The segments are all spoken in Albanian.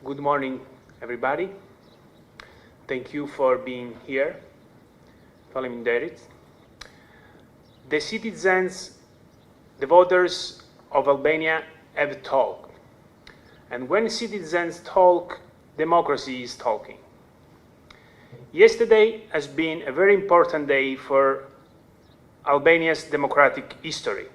Good morning, everybody. Thank you for being here. Faleminderit. The citizens, the voters of Albania have talked. And when citizens talk, democracy is talking. Yesterday has been a very important day for Albania's democratic history.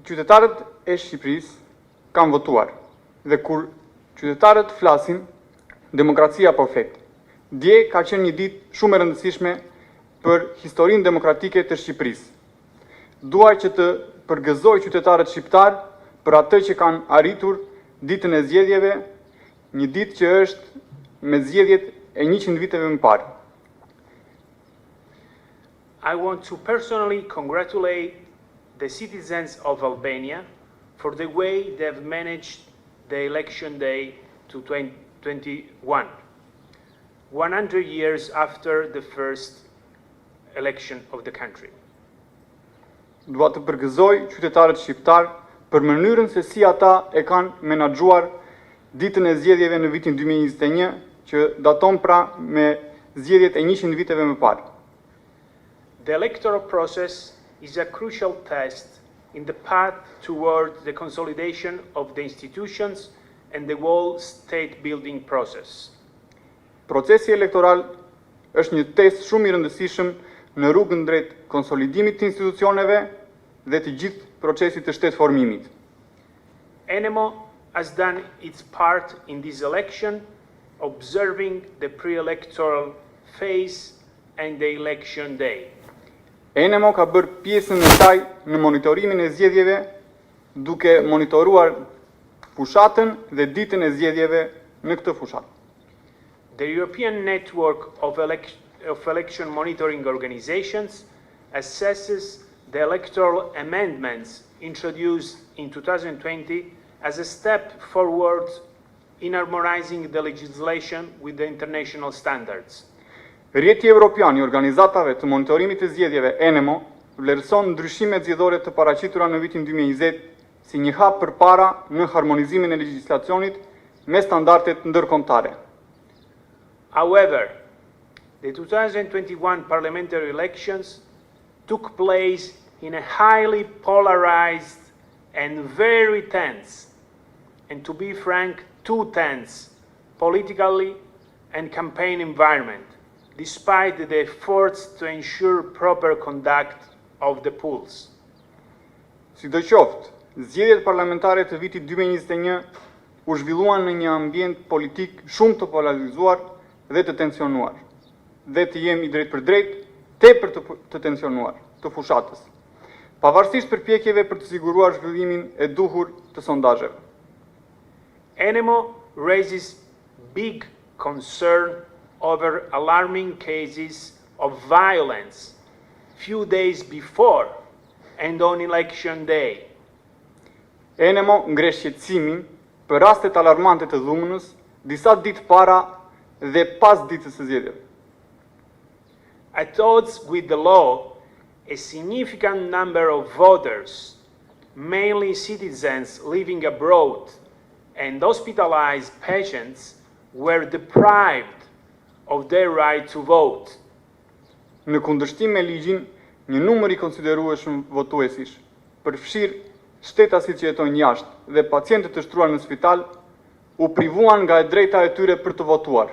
Qytetarët e Shqipërisë kanë votuar dhe kur qytetarët flasin, demokracia po flet. Dje ka qenë një ditë shumë e rëndësishme për historinë demokratike të Shqipërisë. Dua që të përgëzoj qytetarët shqiptar për atë që kanë arritur ditën e zgjedhjeve, një ditë që është me zgjedhjet e 100 viteve më parë. I want to personally congratulate the citizens of Albania for the way they've managed the election day to 2021, 100 years after the first election of the country. Dua të përgëzoj qytetarët shqiptar për mënyrën se si ata e kanë menaxhuar ditën e zgjedhjeve në vitin 2021, që daton pra me zgjedhjet e 100 viteve më parë. The electoral process is a crucial test in the path toward the consolidation of the institutions and the whole state-building process. Procesi elektoral është një test shumë i rëndësishëm në rrugën drejt konsolidimit të institucioneve dhe të gjithë procesit të shtetformimit. Enemo has done its part in this election, observing the pre-electoral phase and the election day. Enemo ka bërë pjesën e saj në monitorimin e zgjedhjeve, duke monitoruar fushatën dhe ditën e zgjedhjeve në këtë fushatë. The European Network of Election Monitoring Organizations assesses the electoral amendments introduced in 2020 as a step forward in harmonizing the legislation with the international standards. Rrjeti Europian i Organizatave të monitorimit të zgjedhjeve ENEMO vlerëson ndryshimet zgjedhore të paraqitura në vitin 2020 si një hap përpara në harmonizimin e legjislacionit me standardet ndërkombëtare. However, the 2021 parliamentary elections took place in a highly polarized and very tense, and to be frank, too tense, politically and campaign environment, despite the efforts to ensure proper conduct of the polls. Sidoqoftë, zgjedhjet parlamentare të vitit 2021 u zhvilluan në një ambient politik shumë të polarizuar dhe të tensionuar, dhe të jemi drejt për drejt, tepër të tensionuar të fushatës, pavarësisht përpjekjeve për të siguruar zhvillimin e duhur të sondazheve. Enemo raises big concern over alarming cases of violence few days before and on election day. Enemo ngresh shqetësimin për rastet alarmante të dhunës disa ditë para dhe pas ditës së zgjedhjeve. At odds with the law, a significant number of voters, mainly citizens living abroad and hospitalized patients, were deprived of their right to vote. Në kundërshtim me ligjin, një numër i konsiderueshëm votuesish, përfshirë shtetasit që jetojnë jashtë dhe pacientët të shtruar në spital, u privuan nga e drejta e tyre për të votuar.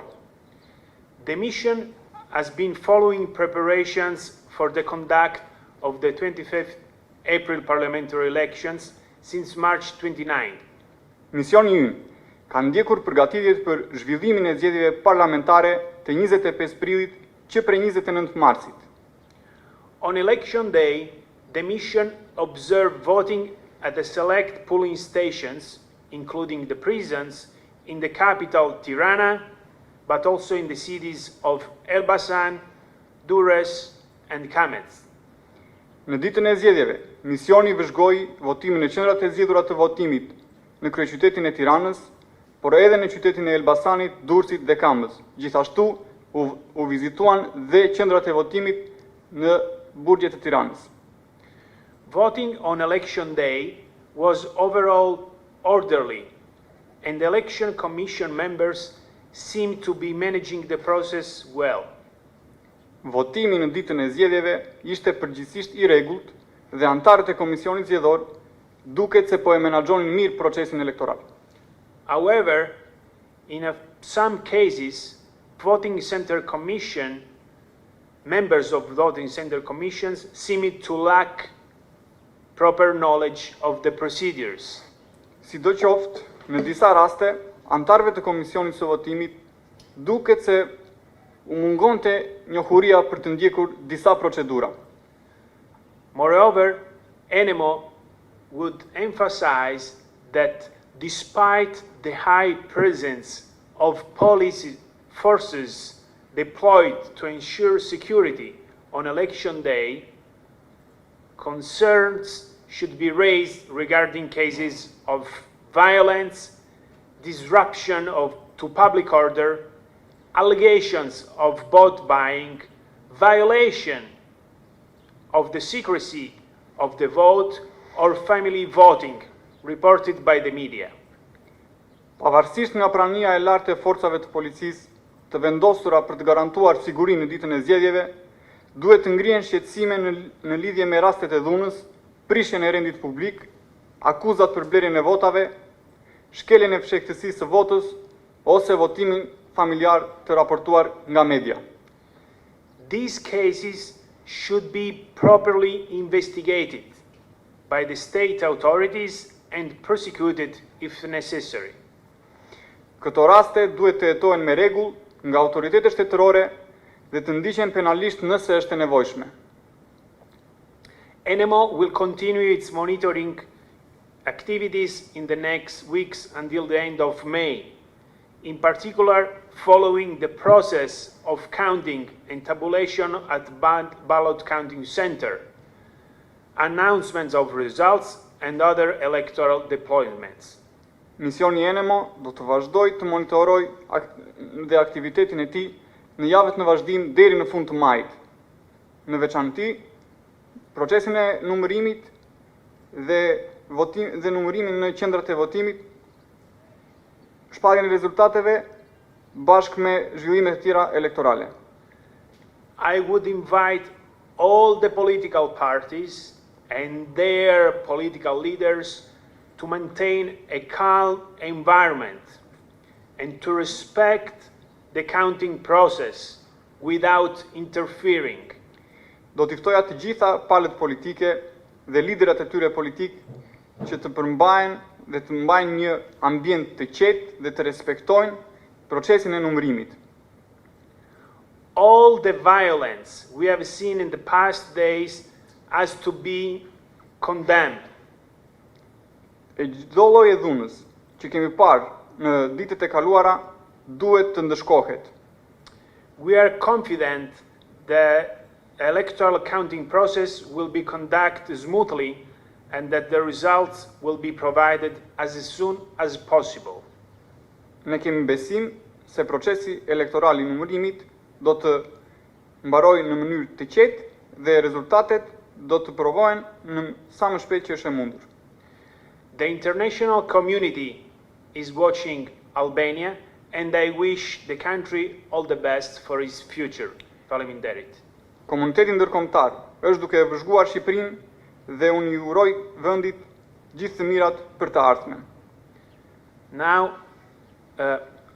The mission has been following preparations for the conduct of the 25th April parliamentary elections since March 29. Misioni ynë ka ndjekur përgatitjet për zhvillimin e zgjedhjeve parlamentare të 25 prillit që prej 29 marsit. On election day, the mission observed voting at the select polling stations, including the prisons, in the capital Tirana, but also in the cities of Elbasan, Durrës and Kames. Në ditën e zgjedhjeve, misioni vëzhgoi votimin në qendrat e zgjedhura të votimit në kryeqytetin e Tiranës, por edhe në qytetin e Elbasanit, Durrësit dhe Kamës. Gjithashtu u vizituan dhe qendrat e votimit në burgjet e Tiranës. Voting on election day was overall orderly, and the election commission members seemed to be managing the process well. Votimi në ditën e zgjedhjeve ishte përgjithsisht i rregullt dhe anëtarët e komisionit zgjedhor duket se po e menaxhonin mirë procesin elektoral. However, in some cases, members of voting center commissions seemed to lack proper knowledge of the procedures. Sidoqoftë, në disa raste, anëtarëve të komisionit së votimit duket se u mungonte njohuria për të ndjekur disa procedura. Moreover, NMO would emphasize that despite the high presence of police forces deployed to ensure security on election day, concerns should be raised regarding cases of violence, disruption to public order, allegations of vote buying, violation of the secrecy of the vote, or family voting reported by the media. Pavarësisht nga prania e lartë e forcave të policisë të vendosura për të garantuar sigurinë në ditën e zgjedhjeve, duhet të ngrihen shqetësime në lidhje me rastet e dhunës, prishjen e rendit publik, akuzat për blerjen e votave, shkeljen e fshehtësisë së votës ose votimin familjar të raportuar nga media. These cases should be properly investigated by the state authorities and prosecuted if necessary. Këto raste duhet të hetohen me rregull nga autoritetet shtetërore dhe të ndiqen penalisht nëse është e nevojshme. NMO will continue its monitoring activities in the next weeks until the end of May, in particular following the process of counting and tabulation at ballot counting center, announcements of results and other electoral deployments. Misioni NMO do të vazhdojë të monitoroj dhe aktivitetin e tij në javët në vazhdim deri në fund të majit. Në veçanti, procesin e numërimit dhe numërimin në qendrat e votimit, shpalljen e rezultateve bashkë me zhvillime të tjera elektorale. I would invite all the political parties and their political leaders to maintain a calm environment and to respect the counting process without interfering. Do t'i ftoja të gjitha palët politike dhe liderat e tyre politik që të përmbajnë dhe të mbajnë një ambient të qetë dhe të respektojnë procesin e numërimit. All the violence we have seen in the past days has to be condemned. E çdo lloj e dhunës që kemi parë në ditët e kaluara duhet të ndëshkohet. We are confident the electoral counting process will be conducted smoothly and that the results will be provided as soon as possible. Ne kemi besim se procesi elektoral i numërimit do të mbarojë në mënyrë të qetë dhe rezultatet do të provohen në sa më shpejt që është e mundur. The international community is watching Albania and I wish the country all the best for its future. Faleminderit. Komuniteti ndërkombëtar është duke e vëzhguar Shqipërinë dhe unë ju uroj vendit gjithë të mirat për të ardhmen. Now,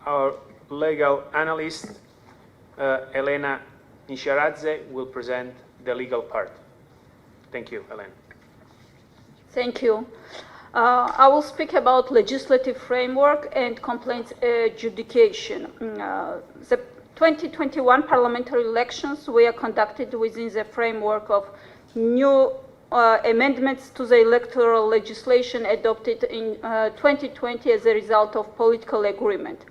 our legal analyst, Elena Nisharadze, will present the legal part. Thank you, Elena. Thank you. I will speak about legislative framework and complaints adjudication. The 2021 parliamentary elections were conducted within the framework of new amendments to the electoral legislation adopted in 2020 as a result of political agreement.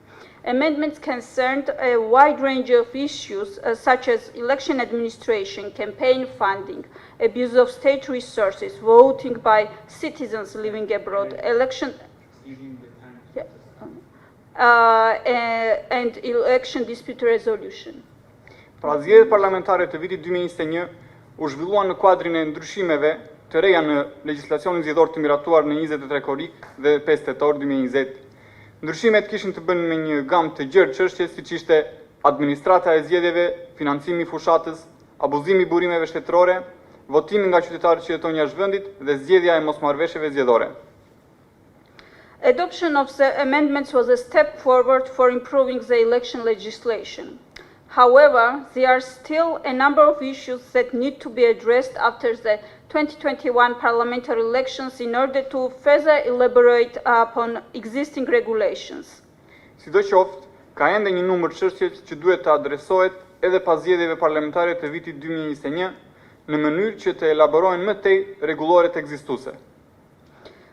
Amendments concerned a wide range of issues such as election administration, campaign funding, abuse of state resources, voting by citizens living abroad, election and election dispute resolution. Pra zgjedhjet parlamentare të vitit 2021 u zhvilluan në kuadrin e ndryshimeve të reja në legjislacionin zgjedhor të miratuar në 23 korrik dhe 5 tetor 2020. Ndryshimet kishin të bënë me një gamë të gjerë çështje, siç ishte administrata e zgjedhjeve, financimi i fushatës, abuzimi i burimeve shtetërore, votimi nga qytetarët që jetojnë jashtë vendit dhe zgjedhja e mosmarrveshjeve zgjedhore. Adoption of the amendments was a step forward for improving the election legislation. However, there are still a number of issues that need to be addressed after the 2021 parliamentary elections in order to further elaborate upon existing regulations. Sidoqoftë, ka ende një numër çështje që duhet të adresohet edhe pas zgjedhjeve parlamentare të vitit 2021 në mënyrë që të elaborohen më tej rregulloret ekzistuese.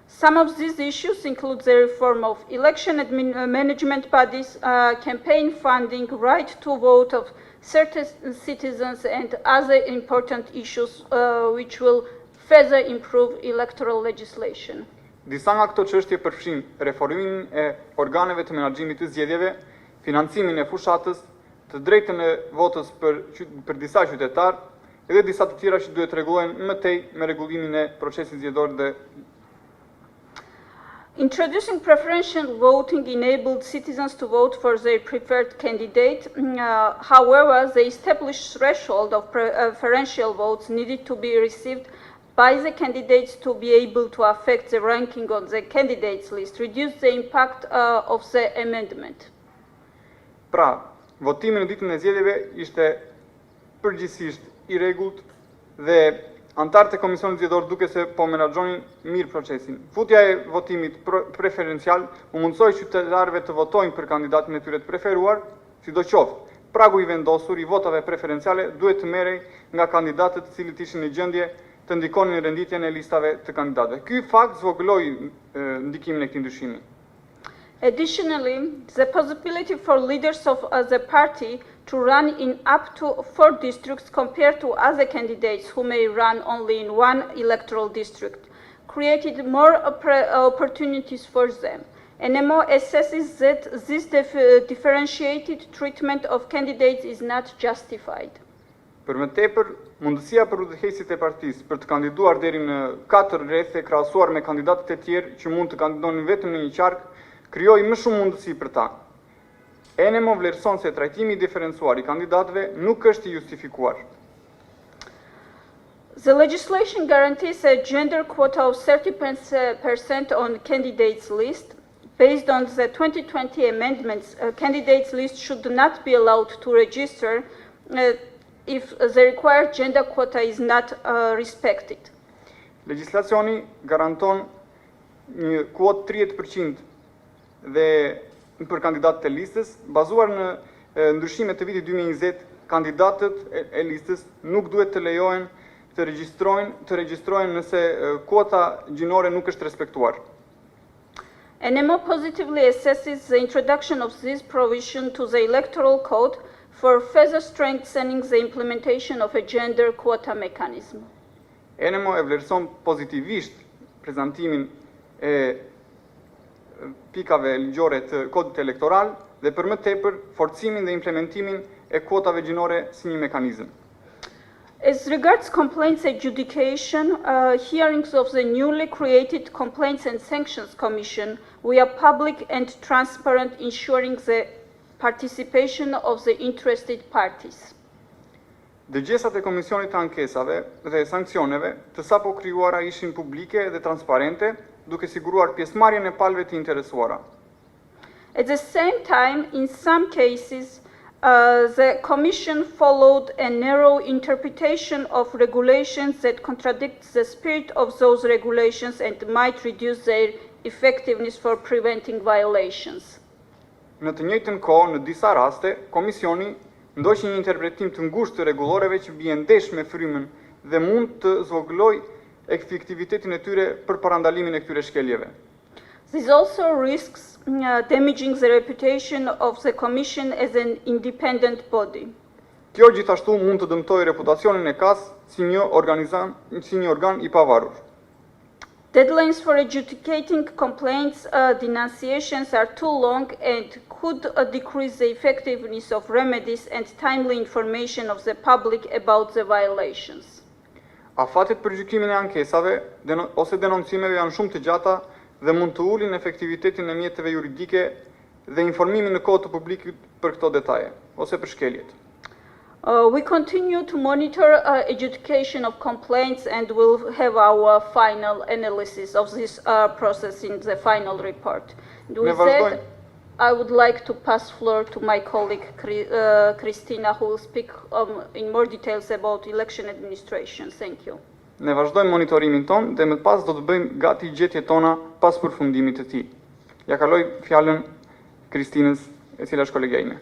Some of these issues include the reform of election management bodies, campaign funding, right to vote of certain citizens, and other important issues which will further improve electoral legislation. Disa nga këto çështje përfshin reformimin e organeve të menaxhimit të zgjedhjeve, financimin e fushatës, të drejtën e votës për disa qytetarë edhe disa të tjera që duhet rregullohen më tej me rregullimin e procesit zgjedhor dhe Introducing preferential voting enabled citizens to vote for their preferred candidate. However, the established threshold of preferential votes needed to be received by the candidates to be able to affect the ranking on the candidates list, reduce the impact of the amendment. Pra, votimi në ditën e zgjedhjeve ishte përgjithsisht i rregullt dhe antarët e Komisionit Zgjedhor duke se po menaxhonin mirë procesin. Futja e votimit preferencial u mundsoi qytetarëve të votojnë për kandidatin e tyre të preferuar, sidoqoftë pragu i vendosur i votave preferenciale duhet të merrej nga kandidatët të cilët ishin në gjendje të ndikonin në renditjen e listave të kandidatëve. Ky fakt zvogëloi ndikimin e këtij ndryshimi. Additionally, the possibility for leaders of the party to run in up to 4 districts compared to other candidates who may run only in one electoral district created more opportunities for them. NMO assesses that this differentiated treatment of candidates is not justified. Për më tepër, mundësia për udhëheqësit e partisë për të kandiduar deri në 4 rrethe krahasuar me kandidatët e tjerë që mund të kandidonin vetëm në një qark, krijoi më shumë mundësi për ta. NMO vlerëson se trajtimi i diferencuar i kandidatëve nuk është i justifikuar. The legislation guarantees a gender quota of 30% on candidates list. Based on the 2020 amendments, candidates list should not be allowed to register if the required gender quota is not respected. Legjislacioni garanton një kuotë 30% dhe për kandidatët e listës, bazuar në ndryshimet të vitit 2020, kandidatët e listës nuk duhet të lejohen të regjistrohen nëse kuota gjinore nuk është respektuar. NMO positively assesses the introduction of this provision to the electoral code for further strengthening the implementation of a gender quota mechanism. NMO e vlerëson pozitivisht prezantimin e pikave ligjore të kodit elektoral dhe për më tepër forcimin dhe implementimin e kuotave gjinore si një mekanizëm. As regards complaints adjudication, hearings of the newly created Complaints and Sanctions Commission, we are public and transparent, ensuring the participation of the interested parties. Dëgjesat e Komisionit të Ankesave dhe Sanksioneve të sapo krijuara ishin publike dhe transparente, duke siguruar pjesëmarrjen e palëve të interesuara. At the same time, in some cases, the Commission followed a narrow interpretation of regulations that contradicts the spirit of those regulations and might reduce their effectiveness for preventing violations. Në të njëjtën kohë, në disa raste, Komisioni ndoqi një interpretim të ngushtë të rregulloreve që bien ndesh me frymën dhe mund të zvogëlojë efektivitetin e tyre për parandalimin e këtyre shkeljeve. This also risks damaging the reputation of the Commission as an independent body. Kjo gjithashtu mund të dëmtojë reputacionin e KAS si një organ i pavarur. Deadlines for adjudicating complaints denunciations are too long and could decrease the effectiveness of remedies and timely information of the public about the violations. Afatet për gjykimin e ankesave ose denoncimeve janë shumë të gjata dhe mund të ulin efektivitetin e mjeteve juridike dhe informimin në kohë të publikut për këto detaje ose për shkeljet. We continue to monitor adjudication of complaints and will have our final analysis of this process in the final report. And with that, I would like to pass floor to my colleague Kristina, who will speak in more details about election administration. Thank you. Ne vazhdojmë monitorimin ton dhe më pas do të bëjmë gati gjetjet tona pas përfundimit të tij. Ja kaloj fjalën Kristinës, e cila është kolegja ime.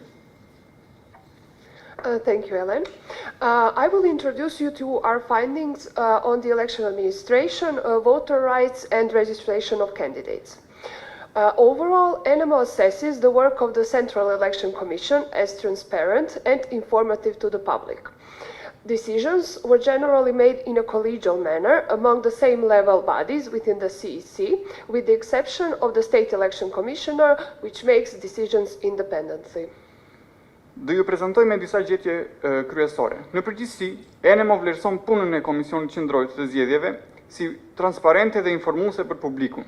Thank you, Ellen. I will introduce you to our findings on the election administration, voter rights and registration of candidates. Overall, NMO assesses the work of the Central Election Commission as transparent and informative to the public. Decisions were generally made in a collegial manner among the same level bodies within the CEC, with the exception of the State Election Commissioner, which makes decisions independently. Do ju prezantoj me disa gjetje kryesore. Në përgjithësi, NMO vlerëson punën e Komisionit Qendror të Zgjedhjeve si transparente dhe informuese për publikun.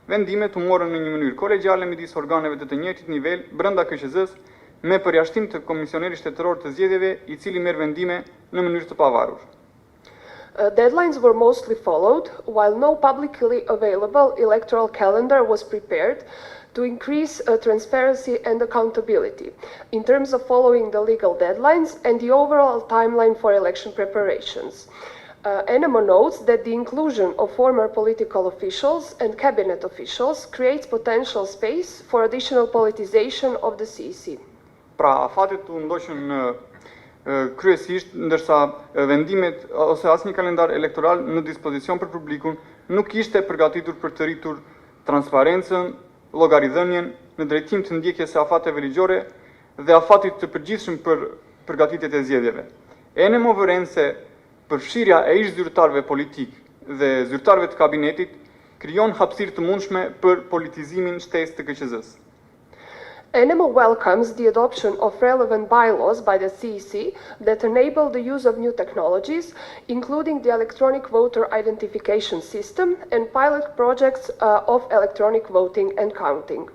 Vendimet u morën në një mënyrë kolegjiale midis organeve të njëjtit nivel brenda KQZ-s me përjashtim të komisionerit shtetëror të zgjedhjeve, i cili merr vendime në mënyrë të pavarur. Deadlines were mostly followed, while no publicly available electoral calendar was prepared to increase transparency and accountability in terms of following the legal deadlines and the overall timeline for election preparations. NMO notes that the inclusion of former political officials and cabinet officials creates potential space for additional politicization of the CEC. Pra, afatet u ndoqën kryesisht, ndërsa vendimet ose asnjë kalendar elektoral në dispozicion për publikun nuk ishte përgatitur për të rritur transparencën, llogaridhënien në drejtim të ndjekjes së afateve ligjore dhe afatit të përgjithshëm për përgatitjet e zgjedhjeve. NMO vëren se përfshirja e ish zyrtarëve politik dhe zyrtarëve të kabinetit krijon hapësirë të mundshme për politizimin shtesë të KQZ-s. NMO welcomes the adoption of relevant bylaws by the CEC that enable the use of new technologies, including the electronic voter identification system and pilot projects of electronic voting and counting.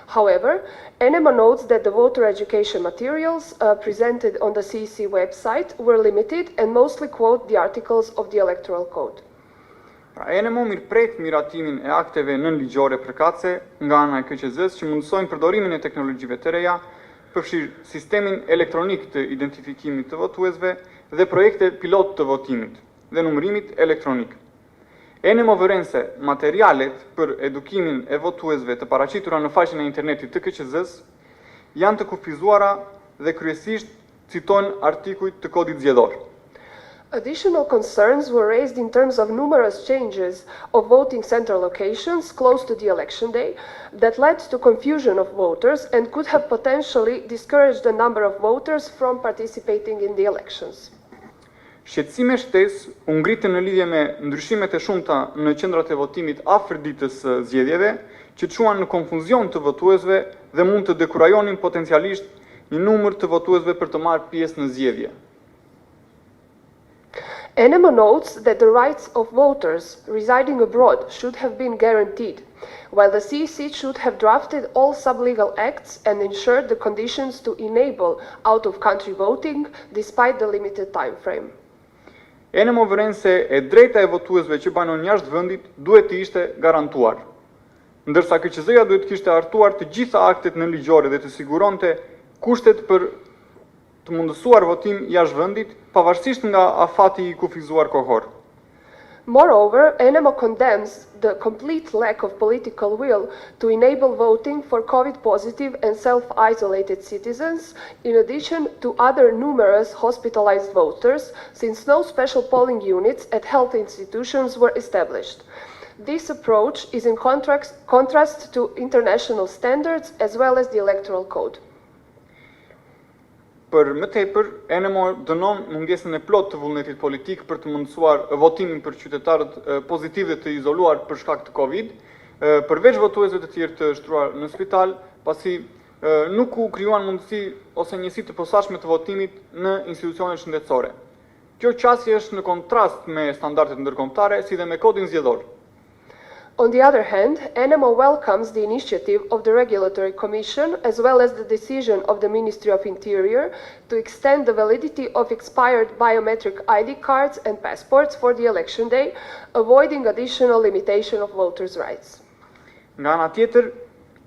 However, NMO notes that the voter education materials presented on the CEC website were limited and mostly quote the articles of the Electoral Code. NMO mirëpret miratimin e akteve nënligjore përkatëse nga ana e KQZ-s që mundsojnë përdorimin e teknologjive të reja, përfshirë sistemin elektronik të identifikimit të votuesve dhe projekte pilot të votimit dhe numërimit elektronik. NMO vëren se materialet për edukimin e votuesve të paraqitura në faqen e internetit të KQZ-s janë të kufizuara dhe kryesisht citojnë artikujt të kodit zgjedhor. Additional concerns were raised in terms of numerous changes of voting center locations close to the election day that led to confusion of voters and could have potentially discouraged a number of voters from participating in the elections. Shqetësime shtesë u ngritën në lidhje me ndryshimet e shumta në qendrat e votimit afër ditës së zgjedhjeve, që çuan në konfuzion të votuesve dhe mund të dekurajonin potencialisht një numër të votuesve për të marrë pjesë në zgjedhje. NMO notes that the rights of voters residing abroad should have been guaranteed, while the CEC should have drafted all sub-legal acts and ensured the conditions to enable out-of-country voting despite the limited time frame. NMO vëren se e drejta e votuesve që banon jashtë vendit duhet të ishte garantuar, ndërsa KQZ-ja duhet të kishte hartuar të gjitha aktet nënligjore dhe të siguronte kushtet për të mundësuar votim jashtë vendit, pavarësisht nga afati i kufizuar kohor. Moreover, NMO condemns the complete lack of political will to enable voting for COVID-positive and self-isolated citizens, in addition to other numerous hospitalized voters, since no special polling units at health institutions were established. This approach is in contrast to international standards as well as the Electoral Code. Për më tepër, NMO dënon mungesën e plot të vullnetit politik për të mundësuar votimin për qytetarët pozitiv dhe të izoluar për shkak të Covid, përveç votuesve të tjerë të shtruar në spital, pasi nuk u krijuan mundësi ose njësi të posaçme të votimit në institucionet shëndetësore. Kjo qasje është në kontrast me standardet ndërkombëtare si dhe me kodin zgjedhor. On the other hand, NMO welcomes the initiative of the Regulatory Commission as well as the decision of the Ministry of Interior to extend the validity of expired biometric ID cards and passports for the election day, avoiding additional limitation of voters' rights. Nga ana tjetër,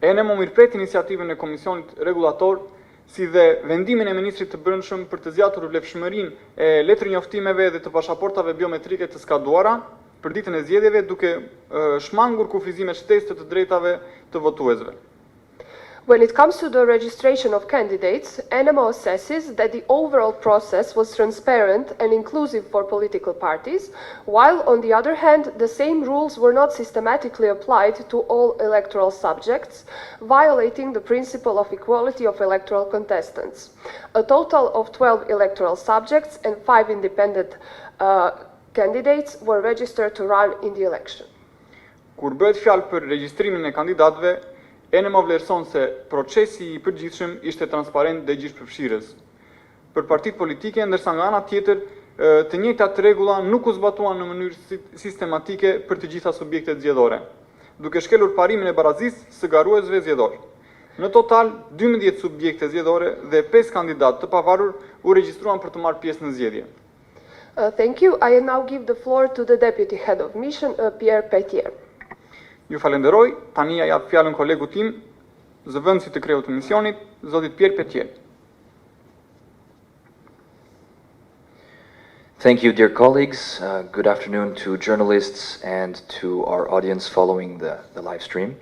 NMO mirëpret iniciativën e Komisionit Rregullator si dhe vendimin e Ministrit të Brendshëm për të zgjatur vlefshmërinë e letërnjoftimeve dhe të pasaportave biometrike të skaduara për ditën e zgjedhjeve duke shmangur kufizimet shtesë të drejtave të votuesve. When it comes to the registration of candidates, NMO assesses that the overall process was transparent and inclusive for political parties, while on the other hand, the same rules were not systematically applied to all electoral subjects, violating the principle of equality of electoral contestants. A total of 12 electoral subjects and 5 independent candidates were registered to run in the election. Kur bëhet fjalë për regjistrimin e kandidatëve, NMO vlerëson se procesi i përgjithshëm ishte transparent dhe gjithëpërfshirës për partitë politike, ndërsa nga ana tjetër të njëjtat rregulla nuk u zbatuan në mënyrë sistematike për të gjitha subjektet zgjedhore, duke shkelur parimin e barazisë së garuesve zgjedhor. Në total, 12 subjekte zgjedhore dhe 5 kandidatë të pavarur u regjistruan për të marrë pjesë në zgjedhje. Thank you. I now give the floor to the Deputy Head of Mission, Pierre Petier. Ju falenderoj, tani ja jap fjalën kolegut tim, zëvendësit të kreut të misionit, zotit Pierre Petier. Thank you, dear colleagues. Good afternoon to journalists and to our audience following the live stream.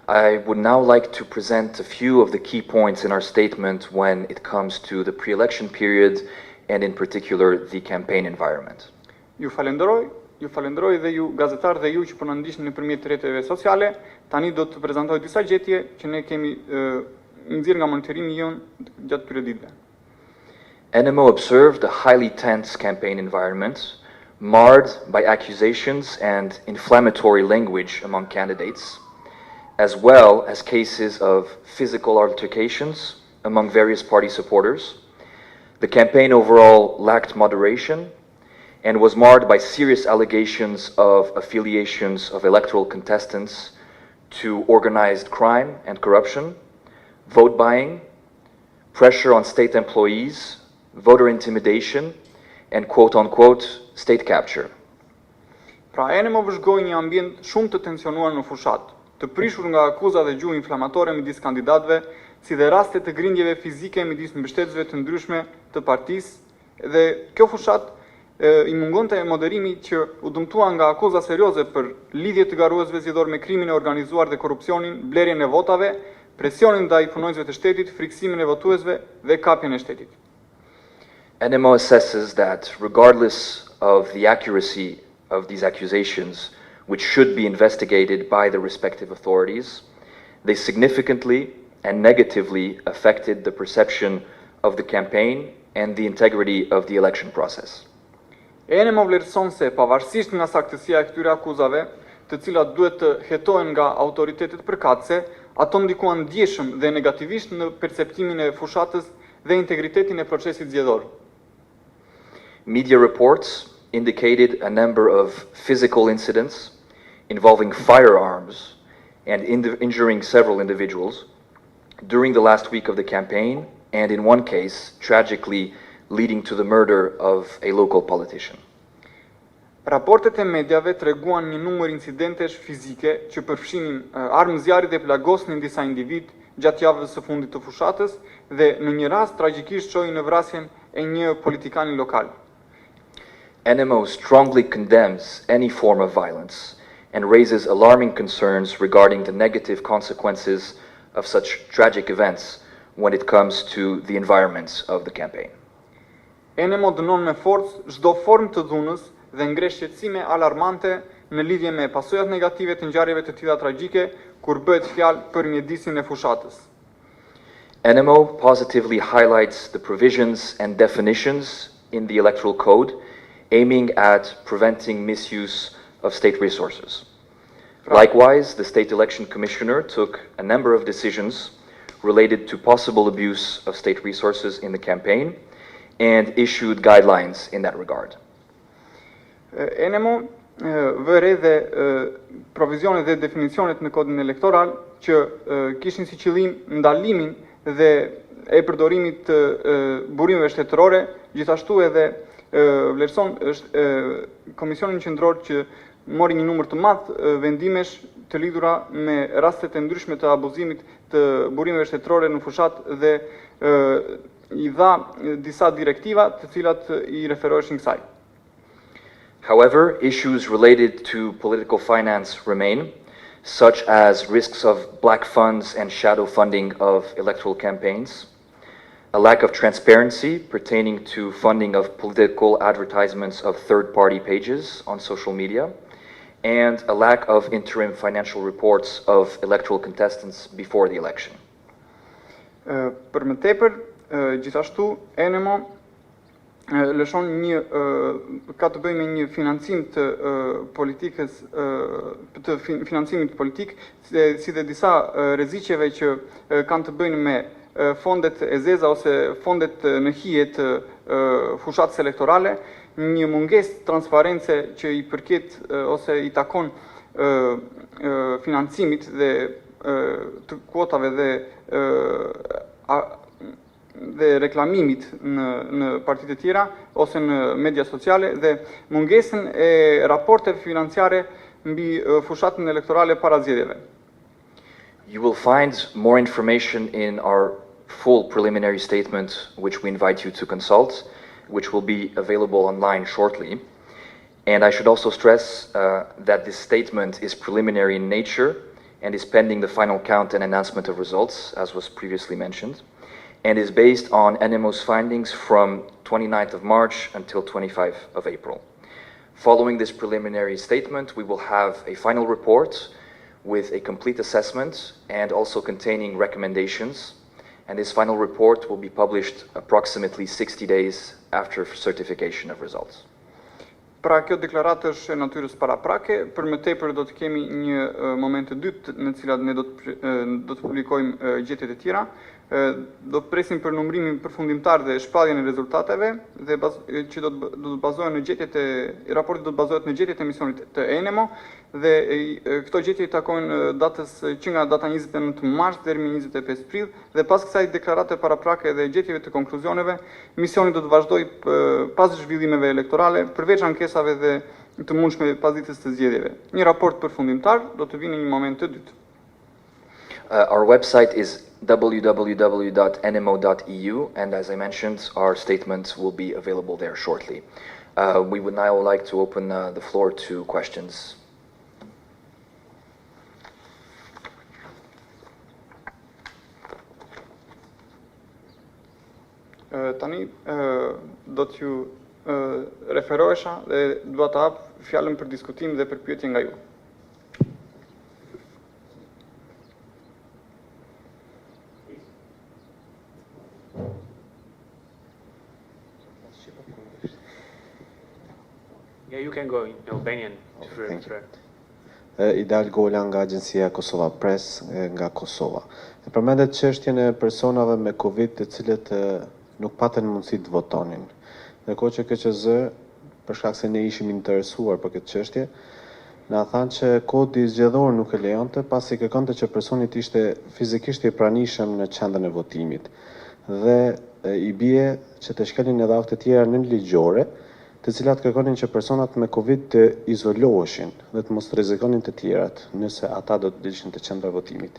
I would now like to present a few of the key points in our statement when it comes to the pre-election period and in particular the campaign environment. Ju falenderoj dhe ju gazetarë dhe ju që po na ndiqni nëpërmjet rrjeteve sociale. Tani do të prezantoj disa gjetje që ne kemi nxjerr nga monitorimi jon gjatë këtyre ditëve. NMO observed a highly tense campaign environment marred by accusations and inflammatory language among candidates, as well as cases of physical altercations among various party supporters. The campaign overall lacked moderation and was marred by serious allegations of affiliations of electoral contestants to organized crime and corruption, vote buying, pressure on state employees, voter intimidation, and quote-unquote state capture. Pra NMO vëzhgoi një ambient shumë të tensionuar në fushat, të prishur nga akuza dhe gjuhë inflamatore midis kandidatëve, si dhe raste të grindjeve fizike midis mbështetësve të ndryshme të partisë, dhe kjo fushat i mungonte moderimi që u dëmtua nga akuza serioze për lidhje të garuesve zgjedhor me krimin e organizuar dhe korrupsionin, blerjen e votave, presionin ndaj punonjësve të shtetit, friksimin e votuesve dhe kapjen e shtetit. NMO assesses that regardless of the accuracy of these accusations, which should be investigated by the respective authorities, they significantly and negatively affected the perception of the campaign and the integrity of the election process. NMO vlerëson se pavarësisht nga saktësia e këtyre akuzave, të cilat duhet të hetohen nga autoritetet përkatëse, ato ndikuan ndjeshëm dhe negativisht në perceptimin e fushatës dhe integritetin e procesit zgjedhor. Media reports indicated a number of physical incidents involving firearms and injuring several individuals during the last week of the campaign, and in one case, tragically, leading to the murder of a local politician. Raportet e medjave treguan një numër incidentesh fizike që përfshinin armë zjarri dhe plagosnin disa individ gjatë javës së fundit të fushatës dhe në një rast tragjikisht çoi në vrasjen e një politikani lokal. NMO strongly condemns any form of violence and raises alarming concerns regarding the negative consequences of such tragic events when it comes to the environment of the campaign. NMO dënon me forcë çdo formë të dhunës dhe ngresh shqetësime alarmante në lidhje me pasojat negative të ngjarjeve të tilla tragjike kur bëhet fjalë për mjedisin e fushatës. NMO positively highlights the provisions and definitions in the Electoral Code aiming at preventing misuse of state resources. Likewise, the State Election Commissioner took a number of decisions related to possible abuse of state resources in the campaign, and issued guidelines in that regard. NMO vëre dhe provizionet dhe definicionet në kodin elektoral që kishin si qëllim ndalimin dhe e përdorimit të burimeve shtetërore, gjithashtu edhe vlerëson Komisionin Qendror që mori një numër të madh vendimesh të lidhura me rastet e ndryshme të abuzimit të burimeve shtetërore në fushat dhe I dha disa direktiva të cilat I referoheshin kësaj. However, issues related to political finance remain, such as risks of black funds and shadow funding of electoral campaigns, a lack of transparency pertaining to funding of political advertisements of third-party pages on social media, and a lack of interim financial reports of electoral contestants before the election. Për më tepër, gjithashtu, NMO lëshon ka të bëjë me një financim të politikës, të financimit politik, si dhe disa rreziqeve që kanë të bëjnë me fondet e zeza ose fondet në hije të fushatës elektorale, një mungesë transparence që I përket ose I takon financimit dhe të kuotave dhe reklamimit në partitë e tjera ose në media sociale dhe mungesën e raporteve financiare mbi fushatën elektorale para zgjedhjeve. You will find more information in our full preliminary statement, which we invite you to consult, which will be available online shortly. And I should also stress that this statement is preliminary in nature and is pending the final count and announcement of results, as was previously mentioned, and is based on NMO's findings from 29th of March until 25th of April. Following this preliminary statement, we will have a final report with a complete assessment and also containing recommendations, and this final report will be published approximately 60 days after certification of results. Pra kjo deklaratë është e natyrës paraprake, për më tepër do të kemi një moment të dytë në cilat ne do të publikojmë gjetjet e tjera. Do të presim për numrimin përfundimtar dhe shpalljen e rezultateve dhe që do të bazohen në gjetjet raporti do të bazohet në gjetjet e misionit të NMO dhe këto gjetje I takojnë datës që nga data 29 mars deri në 25 prill dhe pas kësaj deklarate paraprake dhe gjetjeve të konkluzioneve, misioni do të vazhdojë pas zhvillimeve elektorale, përveç ankesave dhe të mundshme pas ditës së zgjedhjeve. Një raport përfundimtar do të vinë në një moment të dytë. Our website is www.nmo.eu, and as I mentioned, our statements will be available there shortly. We would now like to open the floor to questions. Tani do t'ju referohesha dhe dua të hap fjalën për diskutim dhe për pyetje nga ju. Yeah, you can go in Albanian. Ideal Gola nga agjencia KosovaPress nga Kosova. Përmendet çështjen e personave me Covid të cilët nuk patën mundësi të votonin. Ndërkohë që KQZ, për shkak se ne ishim interesuar për këtë çështje, na thanë që kodi zgjedhor nuk e lejonte, pasi kërkonte që personi të ishte fizikisht I pranishëm në qendrën e votimit. Dhe I bie që të shkelin edhe akte tjera nën ligjore, të cilat kërkonin që personat me Covid të izoloheshin dhe të mos rrezikonin të tjerat, nëse ata do të dilshin të qendra votimit.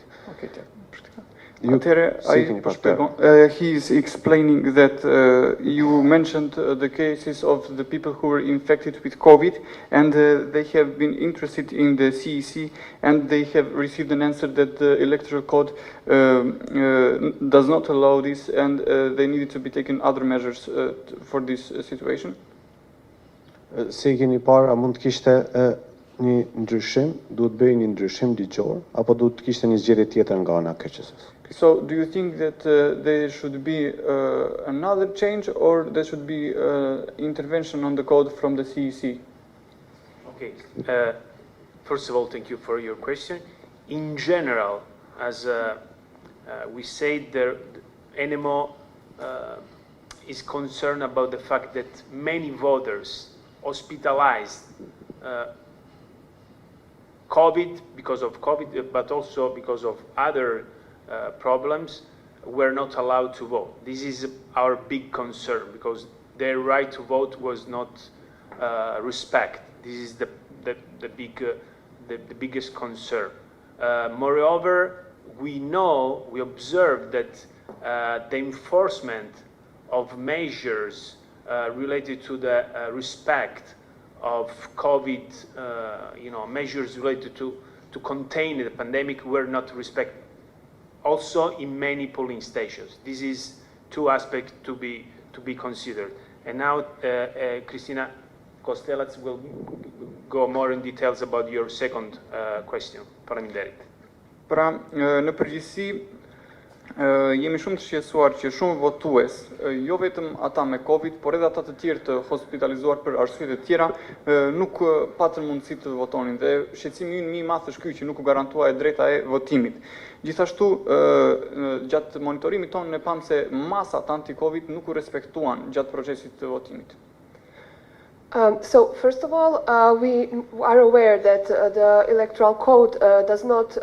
He is explaining that you mentioned the cases of the people who were infected with COVID and they have been interested in the CEC and they have received an answer that the electoral code does not allow this and they needed to be taken other measures for this situation. Si keni parë, a mund të kishte një ndryshim, duhet bëjë një ndryshim ligjor, apo duhet të kishte një zgjedhje tjetër nga ana e KQZ-s? So, do you think that there should be another change or there should be intervention on the code from the CEC? Okay. First of all, thank you for your question. In general, as we said, the NMO is concerned about the fact that many voters hospitalized COVID, because of COVID, but also because of other problems, were not allowed to vote. This is our big concern, because their right to vote was not respected. This is the biggest concern. Moreover, we observe that the enforcement of measures related to the respect of COVID, measures related to contain the pandemic were not respected. Also in many polling stations. This is two aspects to be considered. And now Cristina Kostelac will go more in details about your second question, faleminderit. Pra, në përgjithësi, jemi shumë të shqetësuar që shumë votues, jo vetëm ata me Covid, por edhe ata të tjerë të hospitalizuar për arsye të tjera, nuk patën mundësi të votonin dhe shqetësimi ynë më i madh është ky që nuk u garantua e drejta e votimit. Gjithashtu, gjatë monitorimit tonë ne pam se masat anti-Covid nuk u respektuan gjatë procesit të votimit. So, first of all, we are aware that the electoral code does not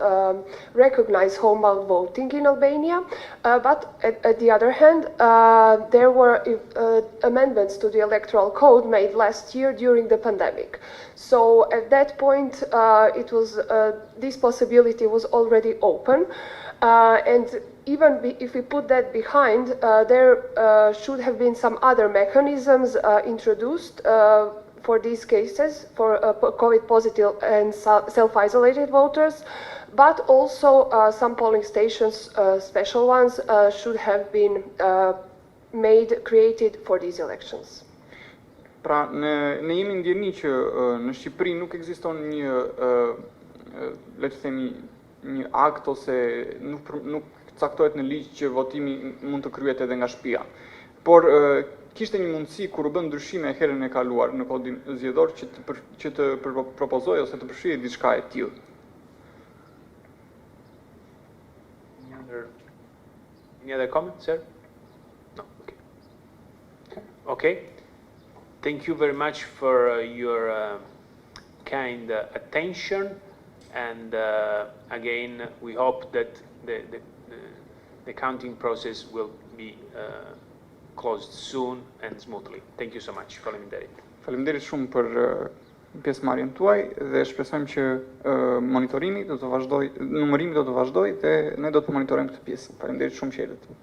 recognize homebound voting in Albania, but at the other hand, there were amendments to the electoral code made last year during the pandemic. So, at that point, this possibility was already open, and even if we put that behind, there should have been some other mechanisms introduced for these cases, for COVID positive and self-isolated voters, but also some polling stations, special ones, should have been created for these elections. Pra, ne jemi ndjeni që në Shqipëri nuk ekziston një, le të themi, një akt ose nuk caktohet në ligj që votimi mund të kryhet edhe nga shtëpia. Por kishte një mundësi kur u bën ndryshime herën e kaluar në kodin zgjedhor që të propozoj ose të përfshihej diçka e tillë. Any other comments, sir? No. Okay. Okay. Thank you very much for your kind attention, and again, we hope that the counting process will be closed soon and smoothly. Thank you so much. Faleminderit. Faleminderit shumë për pjesëmarrjen tuaj dhe shpresojmë që numërimi do të vazhdojë dhe ne do të monitorojmë këtë pjesë. Faleminderit shumë që erdhët.